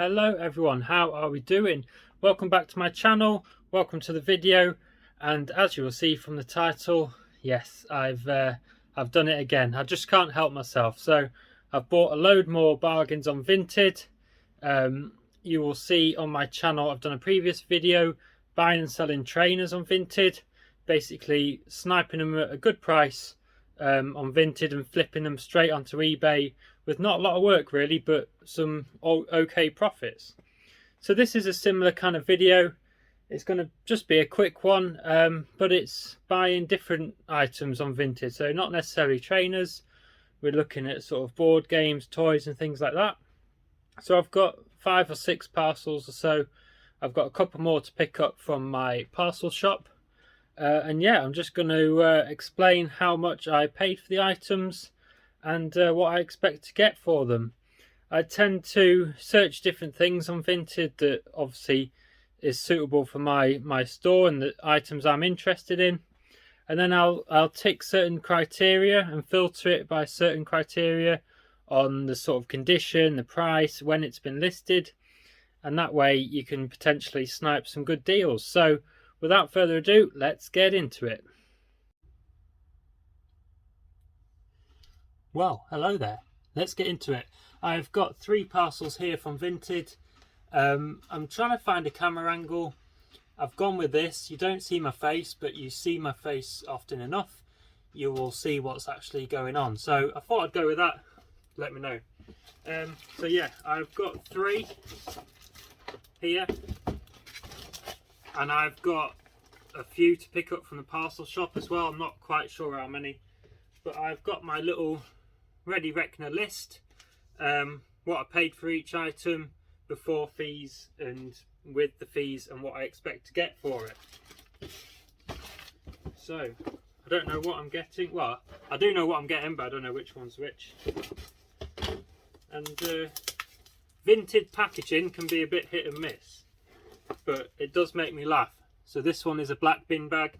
Hello everyone, how are we doing? Welcome back to my channel, welcome to the video, and as you will see from the title, yes, I've done it again. I just can't help myself. So I've bought a load more bargains on Vinted. You will see on my channel I've done a previous video buying and selling trainers on Vinted, basically sniping them at a good price on Vinted and flipping them straight onto eBay with not a lot of work really, but some okay profits. So this is a similar kind of video. It's going to just be a quick one, but it's buying different items on Vinted, so not necessarily trainers. We're looking at sort of board games, toys and things like that. So I've got 5 or 6 parcels or so. I've got a couple more to pick up from my parcel shop. And yeah, I'm just going to explain how much I paid for the items and what I expect to get for them. I tend to search different things on Vinted that obviously is suitable for my store and the items I'm interested in, and then I'll tick certain criteria and filter it by certain criteria on the sort of condition, the price, when it's been listed, and that way you can potentially snipe some good deals. So without further ado, let's get into it. Well, hello there. Let's get into it. I've got 3 parcels here from Vinted. I'm trying to find a camera angle. I've gone with this. You don't see my face, but you see my face often enough. You will see what's actually going on. So I thought I'd go with that. Let me know. So yeah, I've got 3 here. And I've got a few to pick up from the parcel shop as well. I'm not quite sure how many. But I've got my little ready reckoner list, what I paid for each item before fees and with the fees, and what I expect to get for it. So I don't know what I'm getting. Well, I do know what I'm getting, but I don't know which one's which. And Vinted packaging can be a bit hit and miss, but it does make me laugh. So this one is a black bin bag,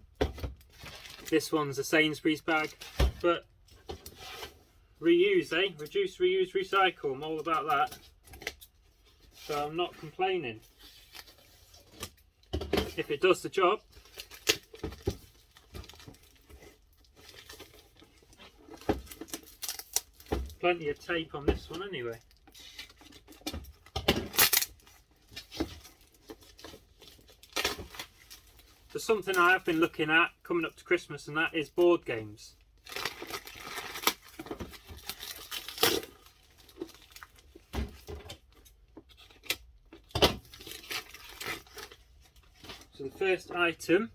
this one's a Sainsbury's bag, but reuse, eh? Reduce, reuse, recycle. I'm all about that. So I'm not complaining. If it does the job. Plenty of tape on this one anyway. So something I have been looking at coming up to Christmas, and that is board games. So the first item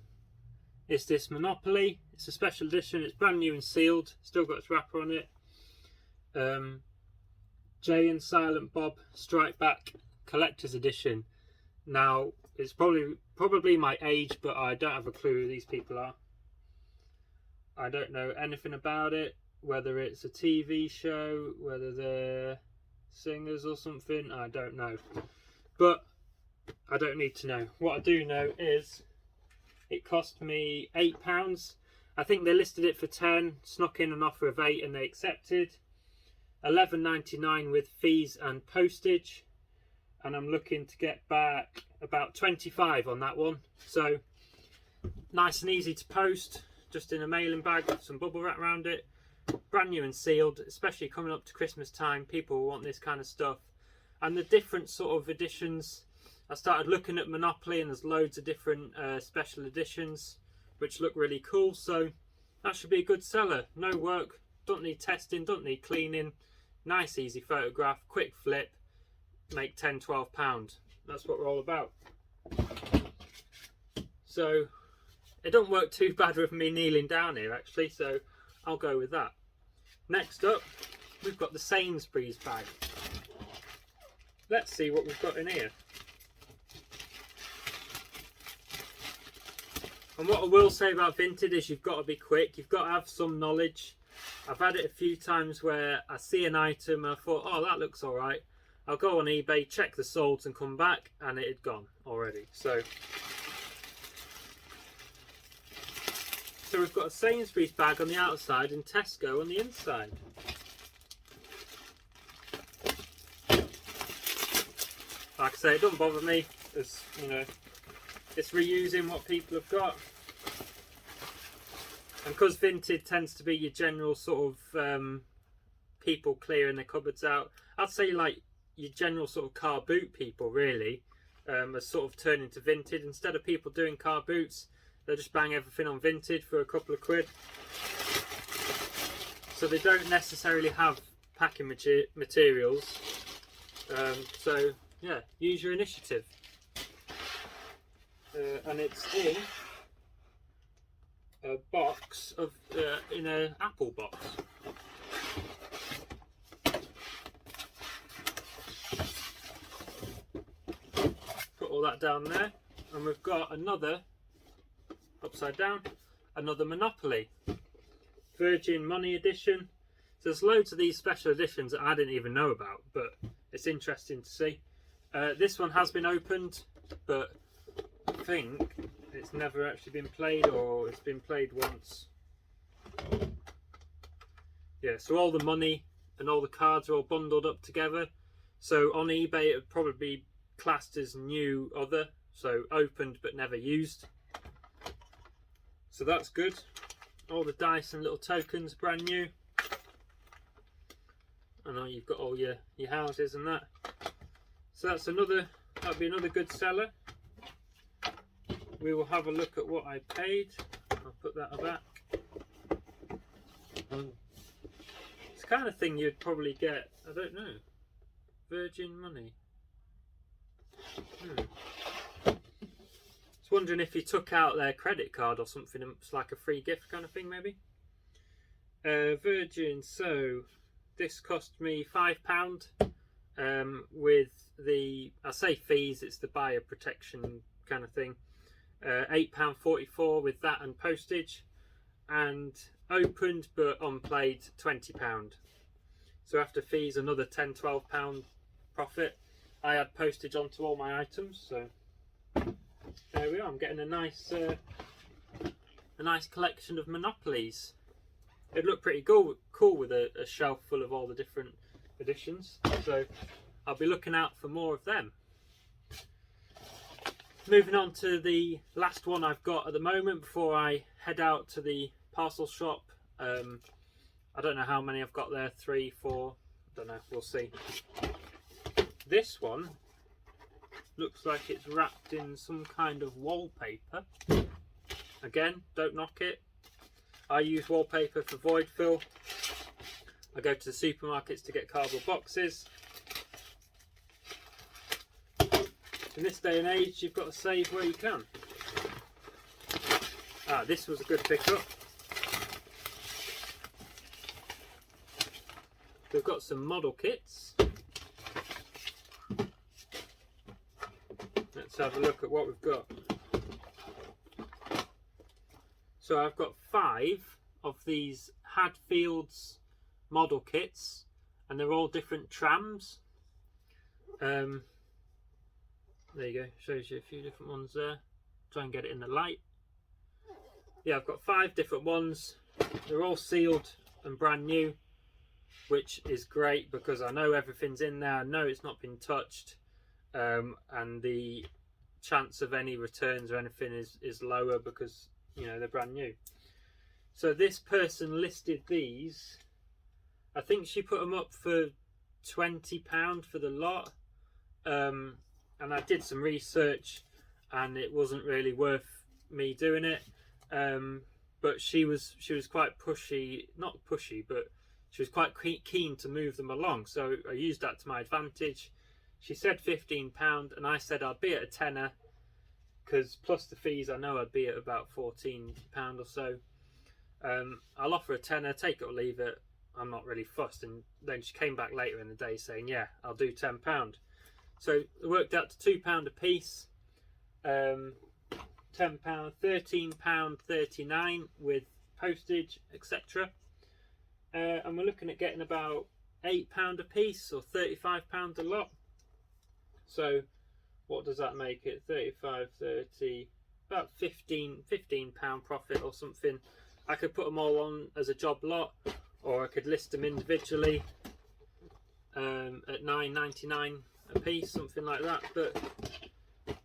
is this Monopoly. It's a special edition. It's brand new and sealed. Still got its wrapper on it. Jay and Silent Bob Strike Back Collector's Edition. Now it's probably my age, but I don't have a clue who these people are. I don't know anything about it, whether it's a TV show, whether they're singers or something. I don't know, but I don't need to know. What I do know is it cost me £8. I think they listed it for 10, snuck in an offer of 8 and they accepted. £11.99 with fees and postage, and I'm looking to get back about 25 on that one. So nice and easy to post, just in a mailing bag with some bubble wrap around it. Brand new and sealed, especially coming up to Christmas time. People want this kind of stuff. And the different sort of editions, I started looking at Monopoly, and there's loads of different special editions which look really cool. So that should be a good seller. No work, don't need testing, don't need cleaning. Nice easy photograph, quick flip, make £10-12. That's what we're all about. So it don't work too bad with me kneeling down here actually, so I'll go with that. Next up, we've got the Sainsbury's bag. Let's see what we've got in here. And what I will say about Vinted is you've got to be quick. You've got to have some knowledge. I've had it a few times where I see an item and I thought, oh, that looks all right. I'll go on eBay, check the solds and come back, and it had gone already. So we've got a Sainsbury's bag on the outside and Tesco on the inside. like I say, it doesn't bother me, as you know, it's reusing what people have got. And because Vinted tends to be your general sort of people clearing their cupboards out, I'd say like your general sort of car boot people really are sort of turning to Vinted. Instead of people doing car boots, they just bang everything on Vinted for a couple of quid. So they don't necessarily have packing materials. So yeah, use your initiative. And it's in a box of in an apple box. Put all that down there, and we've got another upside down, another Monopoly Virgin Money edition. So there's loads of these special editions that I didn't even know about, but it's interesting to see. This one has been opened, but I think it's never actually been played, or it's been played once. Yeah, so all the money and all the cards are all bundled up together. So on eBay it would probably be classed as new other, so opened but never used. So that's good. All the dice and little tokens brand new. I know you've got all your houses and that. So that's another, that'll be another good seller. We will have a look at what I paid. I'll put that back. It's the kind of thing you'd probably get, I don't know, Virgin Money. I was wondering if you took out their credit card or something, it's like a free gift kind of thing maybe. Virgin, so this cost me £5 with the, I say fees, it's the buyer protection kind of thing. £8.44 with that and postage, and opened but unplayed £20. So after fees another £10–12 profit. I had postage onto all my items, so there we are. I'm getting a nice collection of Monopolies. It'd look pretty cool with a shelf full of all the different editions, so I'll be looking out for more of them. Moving on to the last one I've got at the moment before I head out to the parcel shop. I don't know how many I've got there, 3, 4, I don't know, we'll see. This one looks like it's wrapped in some kind of wallpaper. Again, don't knock it. I use wallpaper for void fill. I go to the supermarkets to get cardboard boxes. In this day and age, you've got to save where you can. Ah, this was a good pickup. We've got some model kits. Let's have a look at what we've got. So I've got 5 of these Hadfields model kits, and they're all different trams. There you go, shows you a few different ones there. Try and get it in the light. Yeah, I've got 5 different ones. They're all sealed and brand new, which is great because I know everything's in there. I know it's not been touched, and the chance of any returns or anything is lower because, you know, they're brand new. So this person listed these, I think she put them up for £20 for the lot. And I did some research and it wasn't really worth me doing it. But she was quite pushy, not pushy, but she was quite keen to move them along. So I used that to my advantage. She said £15 and I said I'd be at a tenner, because plus the fees I know I'd be at about £14 or so. I'll offer a tenner, take it or leave it. I'm not really fussed. And then she came back later in the day saying, yeah, I'll do £10. So it worked out to £2 a piece, £10, £13.39 with postage, etc. And we're looking at getting about £8 a piece or £35 a lot. So what does that make it? 35, 30, about £15 profit or something. I could put them all on as a job lot, or I could list them individually at £9.99 a piece, something like that, but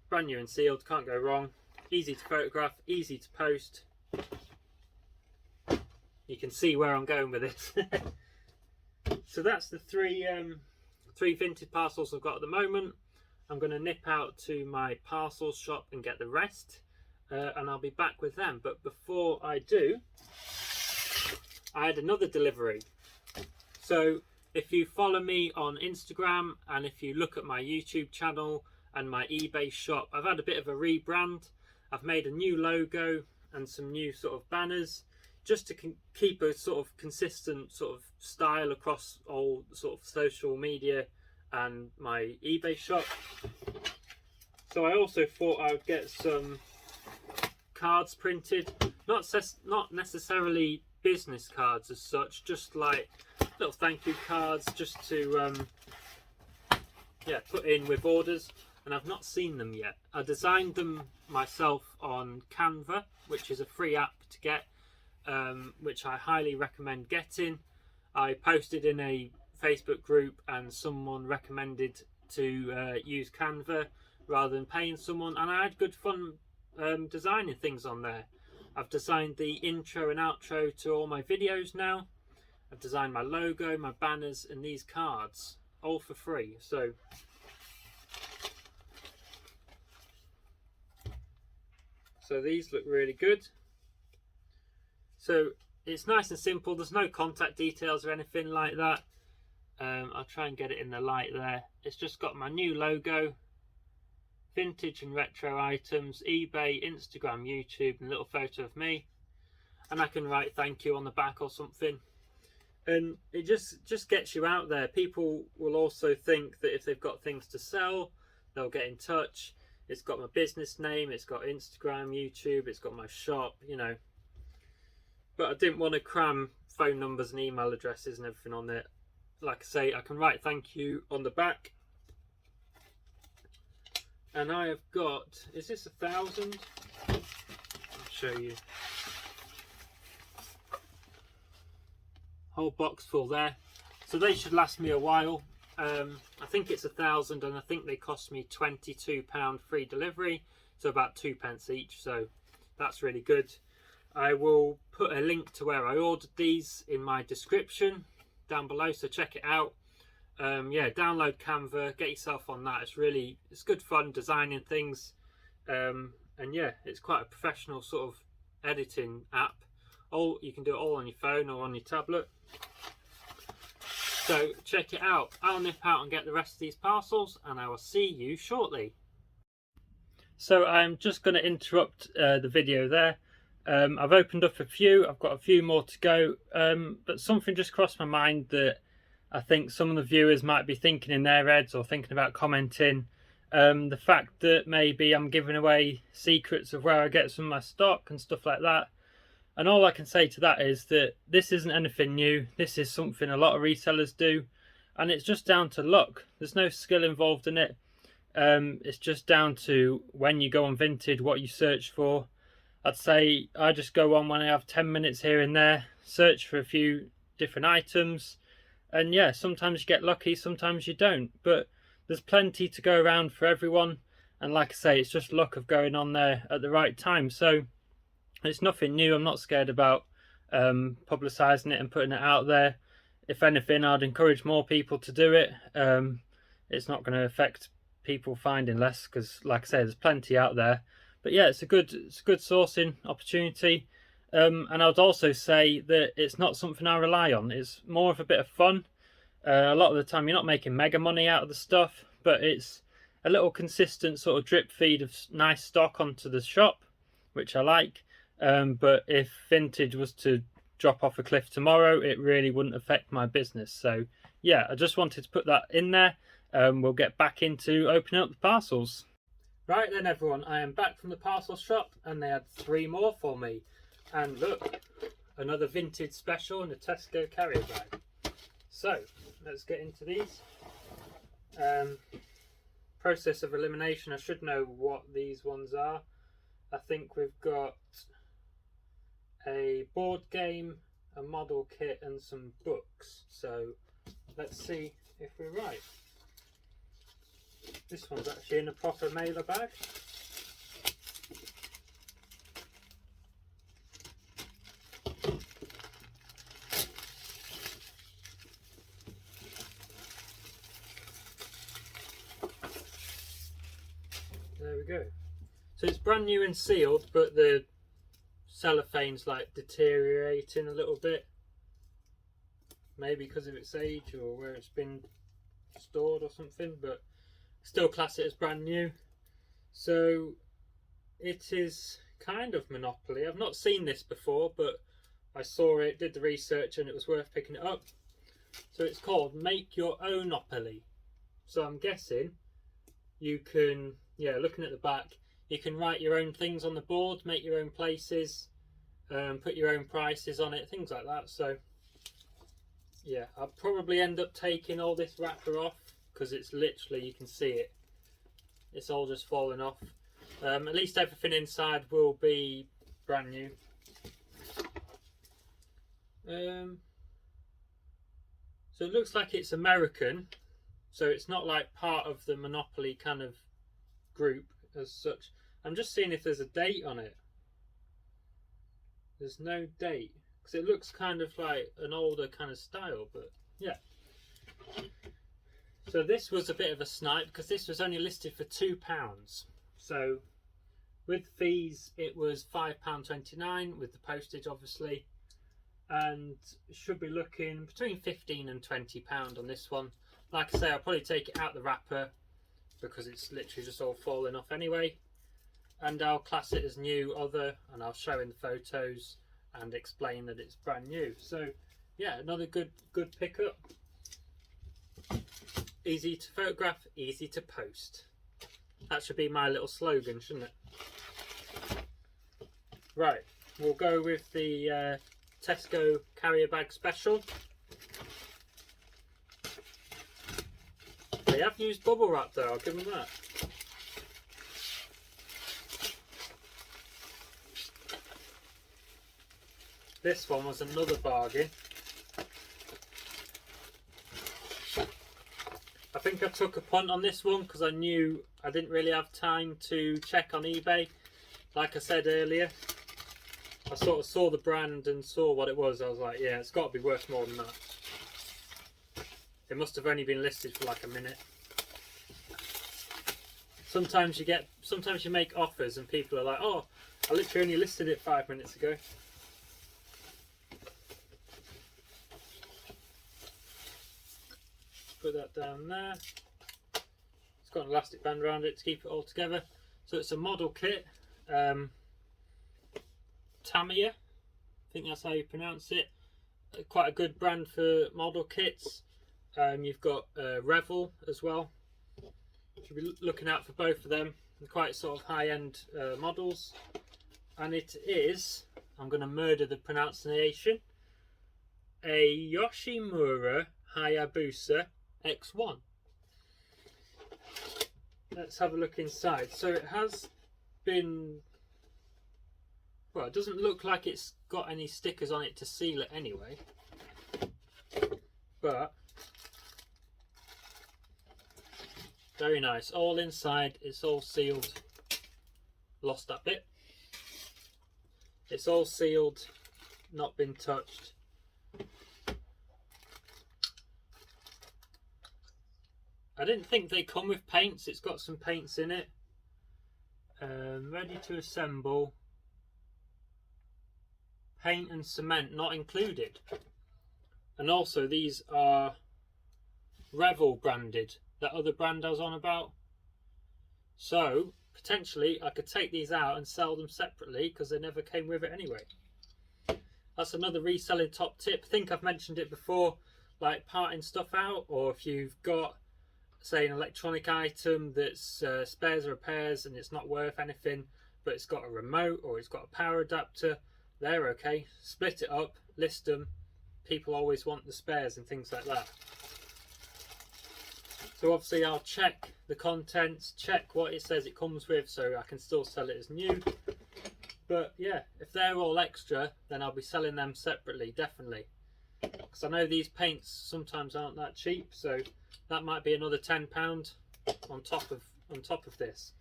brand new and sealed, can't go wrong. Easy to photograph, easy to post. You can see where I'm going with this. So that's the three Vinted parcels I've got at the moment. I'm going to nip out to my parcels shop and get the rest, and I'll be back with them. But before I do, I had another delivery. So if you follow me on Instagram and if you look at my YouTube channel and my eBay shop, I've had a bit of a rebrand. I've made a new logo and some new sort of banners, just to keep a sort of consistent sort of style across all sort of social media and my eBay shop. So I also thought I would get some cards printed, not necessarily business cards as such, just like little thank you cards, just to yeah, put in with orders. And I've not seen them yet. I designed them myself on Canva, which is a free app to get, which I highly recommend getting. I posted in a Facebook group and someone recommended to use Canva rather than paying someone, and I had good fun designing things on there. I've designed the intro and outro to all my videos now. I've designed my logo, my banners, and these cards, all for free. So these look really good. So it's nice and simple. There's no contact details or anything like that. I'll try and get it in the light there. It's just got my new logo, vintage and retro items, eBay, Instagram, YouTube, and a little photo of me. And I can write thank you on the back or something. And it just gets you out there. People will also think that if they've got things to sell, they'll get in touch. It's got my business name, it's got Instagram, YouTube, it's got my shop, you know. But I didn't want to cram phone numbers and email addresses and everything on it. Like I say, I can write thank you on the back. And I have got, is this 1,000? I'll show you. Whole box full there. So they should last me a while. I think it's 1,000, and I think they cost me £22 free delivery, so about 2p each, so that's really good. I will put a link to where I ordered these in my description down below, so check it out. Yeah, download Canva, get yourself on that. It's good fun designing things, and yeah, it's quite a professional sort of editing app. You can do it all on your phone or on your tablet. So check it out. I'll nip out and get the rest of these parcels, and I will see you shortly. So I'm just going to interrupt the video there. I've opened up a few. I've got a few more to go, but something just crossed my mind that I think some of the viewers might be thinking in their heads or thinking about commenting. The fact that maybe I'm giving away secrets of where I get some of my stock and stuff like that. And all I can say to that is that this isn't anything new. This is something a lot of resellers do, and it's just down to luck. There's no skill involved in it. It's just down to when you go on Vinted, what you search for. I'd say I just go on when I have 10 minutes here and there, search for a few different items, and yeah, sometimes you get lucky, sometimes you don't, but there's plenty to go around for everyone. And like I say, it's just luck of going on there at the right time. So it's nothing new. I'm not scared about publicising it and putting it out there. If anything, I'd encourage more people to do it. It's not going to affect people finding less, because like I say, there's plenty out there. But yeah, it's a good sourcing opportunity. And I would also say that it's not something I rely on. It's more of a bit of fun. A lot of the time you're not making mega money out of the stuff, but it's a little consistent sort of drip feed of nice stock onto the shop, which I like. But if Vintage was to drop off a cliff tomorrow, it really wouldn't affect my business. So yeah, I just wanted to put that in there. We'll get back into opening up the parcels. Right then everyone, I am back from the parcel shop, and they had 3 more for me. And look, another Vintage special in a Tesco carrier bag. So let's get into these. Process of elimination, I should know what these ones are. I think we've got a board game, a model kit, and some books. So let's see if we're right. This one's actually in a proper mailer bag. There we go. So it's brand new and sealed, but the cellophane's like deteriorating a little bit. Maybe because of its age or where it's been stored or something, but still class it as brand new. So it is kind of Monopoly. I've not seen this before, but I saw it, did the research, and it was worth picking it up. So it's called Make Your Own Monopoly. So I'm guessing you can, yeah, looking at the back, you can write your own things on the board, make your own places, put your own prices on it, things like that. So yeah, I'll probably end up taking all this wrapper off because it's literally, you can see it, it's all just falling off. At least everything inside will be brand new. So it looks like it's American, so it's not like part of the Monopoly kind of group as such. I'm just seeing if there's a date on it. There's no date because it looks kind of like an older kind of style, but yeah. So this was a bit of a snipe because this was only listed for £2. So with fees it was £5.29 with the postage obviously, and should be looking between £15 and £20 on this one. Like I say, I'll probably take it out the wrapper because it's literally just all falling off anyway, and I'll class it as new other, and I'll show in the photos and explain that it's brand new. So yeah, another good pickup. Easy to photograph, easy to post. That should be my little slogan, shouldn't it? Right, we'll go with the Tesco carrier bag special. They have used bubble wrap though, I'll give them that. This one was another bargain. I think I took a punt on this one because I knew I didn't really have time to check on eBay. Like I said earlier, I sort of saw the brand and saw what it was. I was like, yeah, it's got to be worth more than that. It must have only been listed for like a minute. Sometimes you make offers and people are like, oh, I literally only listed it 5 minutes ago. Put that down there. It's got an elastic band around it to keep it all together. So it's a model kit. Tamiya, I think that's how you pronounce it. Quite a good brand for model kits. You've got Revel as well. Should be looking out for both of them. They're quite sort of high-end models. And it is, I'm going to murder the pronunciation, a Yoshimura Hayabusa X1. Let's have a look inside. So it has been, well, it doesn't look like it's got any stickers on it to seal it anyway, but very nice. All inside, it's all sealed. Lost that bit. It's all sealed, not been touched. I didn't think they come with paints. It's got some paints in it. Ready to assemble. Paint and cement not included. And also these are Revel branded, that other brand I was on about. So potentially I could take these out and sell them separately because they never came with it anyway. That's another reselling top tip. I think I've mentioned it before, like parting stuff out, or if you've got, say, an electronic item that's spares or repairs and it's not worth anything, but it's got a remote or it's got a power adapter, they're okay. Split it up, list them. People always want the spares and things like that. So obviously I'll check the contents, check what it says it comes with so I can still sell it as new. But yeah, if they're all extra, then I'll be selling them separately, definitely. Because I know these paints sometimes aren't that cheap, so that might be another £10. on top of this.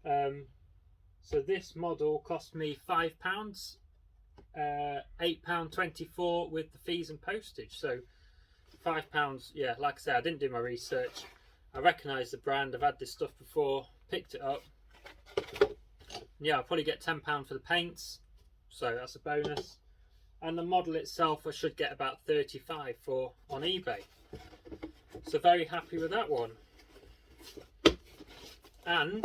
So this model cost me £5, £8.24 with the fees and postage. So £5, yeah, like I said, I didn't do my research. I recognise the brand, I've had this stuff before, picked it up. Yeah, I'll probably get £10 for the paints, so that's a bonus. And the model itself I should get about 35 for on eBay. So very happy with that one. And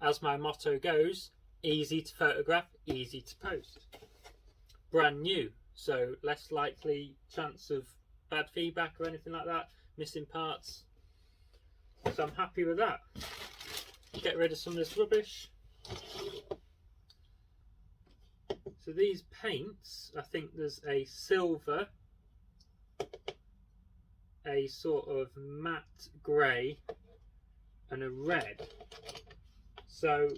as my motto goes, easy to photograph, easy to post. Brand new, so less likely chance of bad feedback or anything like that, missing parts. So I'm happy with that. Get rid of some of this rubbish. So these paints, I think there's a silver, a sort of matte grey and a red. So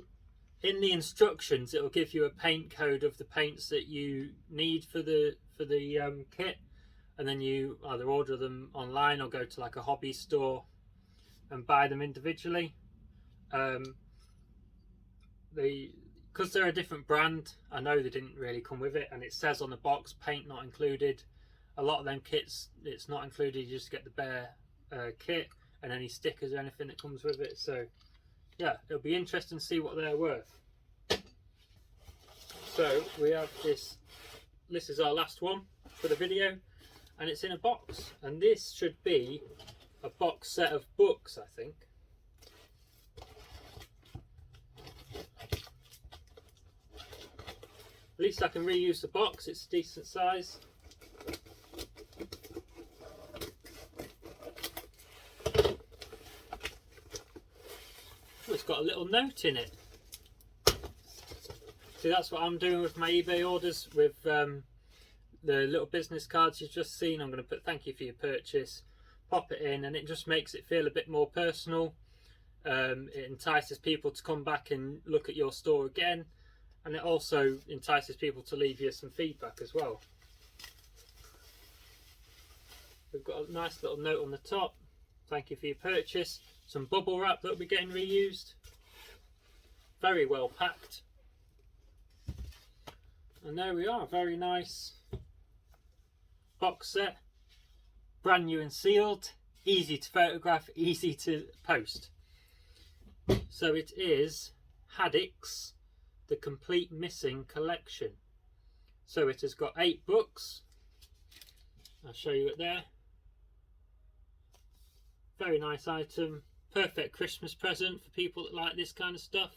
in the instructions it will give you a paint code of the paints that you need for the kit, and then you either order them online or go to like a hobby store and buy them individually. Because they're a different brand, I know they didn't really come with it, and it says on the box paint not included. A lot of them kits it's not included, you just get the bare kit and any stickers or anything that comes with it. So yeah, it'll be interesting to see what they're worth. So we have this is our last one for the video, and it's in a box, and this should be a box set of books, I think. At least I can reuse the box, it's a decent size. Oh, it's got a little note in it. See, that's what I'm doing with my eBay orders, with the little business cards you've just seen. I'm going to put thank you for your purchase, pop it in, and it just makes it feel a bit more personal. It entices people to come back and look at your store again. And it also entices people to leave you some feedback as well. We've got a nice little note on the top. Thank you for your purchase. Some bubble wrap that will be getting reused. Very well packed. And there we are. Very nice box set. Brand new and sealed. Easy to photograph, easy to post. So it is Haddock's The Complete Missing Collection. So it has got 8 books. I'll show you it there. Very nice item. Perfect Christmas present for people that like this kind of stuff.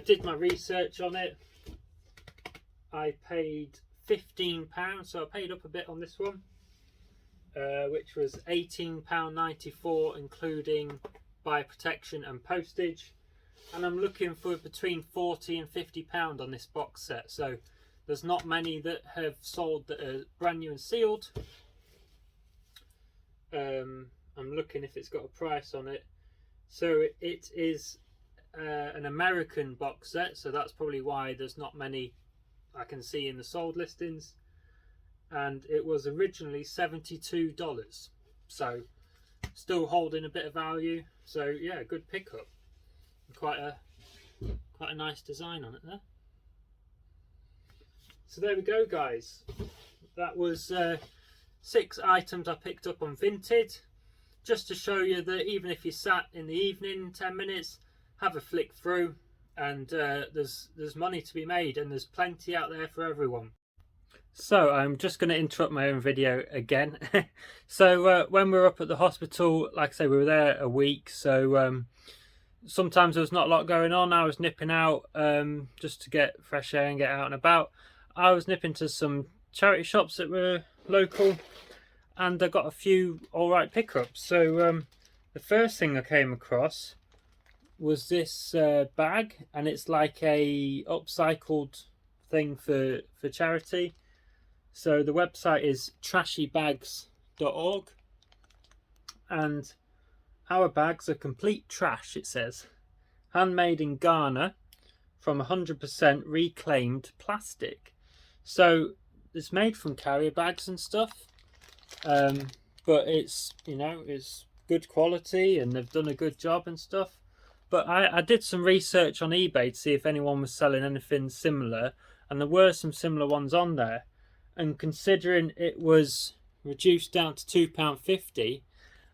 Did my research on it. I paid £15, so I paid up a bit on this one, which was £18.94 including buy protection and postage. And I'm looking for between £40 and £50 on this box set. So there's not many that have sold that are brand new and sealed. I'm looking if it's got a price on it. So it is an American box set, so that's probably why there's not many I can see in the sold listings. And it was originally $72, so still holding a bit of value. So yeah, good pickup. Quite a nice design on it there. So there we go, guys. That was 6 items I picked up on Vinted, just to show you that even if you sat in the evening 10 minutes, have a flick through, and there's money to be made, and there's plenty out there for everyone. So I'm just going to interrupt my own video again. So when we were up at the hospital, like I say, we were there a week, so sometimes there was not a lot going on. I was nipping out just to get fresh air and get out and about. I was nipping to some charity shops that were local, and I got a few alright pickups. So the first thing I came across was this bag, and it's like a upcycled thing for charity. So the website is trashybags.org, and our bags are complete trash, it says. Handmade in Ghana from 100% reclaimed plastic. So it's made from carrier bags and stuff, but it's, you know, it's good quality and they've done a good job and stuff. But I did some research on eBay to see if anyone was selling anything similar, and there were some similar ones on there. And considering it was reduced down to £2.50,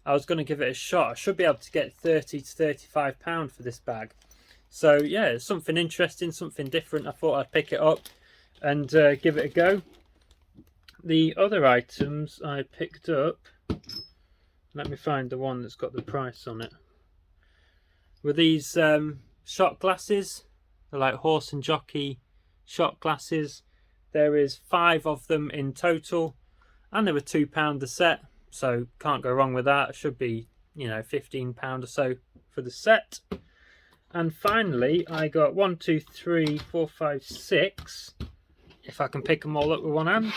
I was going to give it a shot. I should be able to get £30 to £35 for this bag. So yeah, it's something interesting, something different. I thought I'd pick it up and give it a go. The other items I picked up, let me find the one that's got the price on it, were these shot glasses. They're like horse and jockey shot glasses. There is 5 of them in total, and they were £2 a set, so can't go wrong with that. It should be, you know, £15 or so for the set. And finally, I got 1, 2, 3, 4, 5, 6. If I can pick them all up with one hand.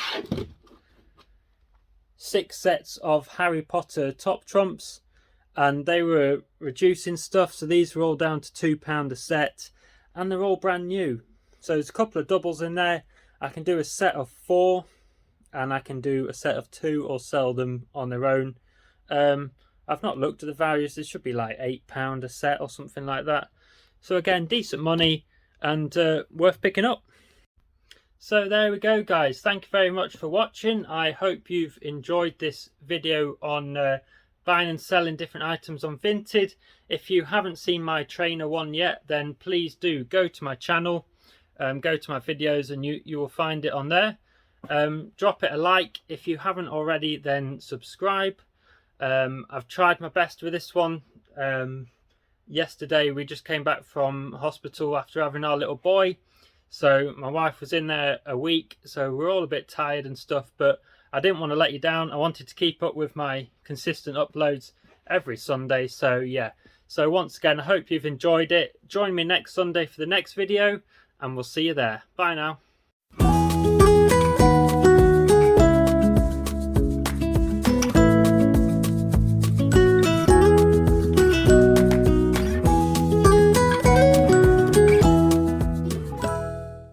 6 sets of Harry Potter top trumps, and they were reducing stuff, so these were all down to £2 a set, and they're all brand new. So there's a couple of doubles in there. I can do a set of 4, and I can do a set of 2 or sell them on their own. I've not looked at the values. It should be like £8 a set or something like that. So again, decent money and worth picking up. So there we go, guys. Thank you very much for watching. I hope you've enjoyed this video on buying and selling different items on Vinted. If you haven't seen my trainer one yet, then please do go to my channel, go to my videos, and you will find it on there. Drop it a like. If you haven't already, then subscribe. I've tried my best with this one. Yesterday we just came back from hospital after having our little boy, so my wife was in there a week, so we're all a bit tired and stuff, but I didn't want to let you down. I wanted to keep up with my consistent uploads every Sunday. So yeah, so once again, I hope you've enjoyed it. Join me next Sunday for the next video, and we'll see you there. Bye now.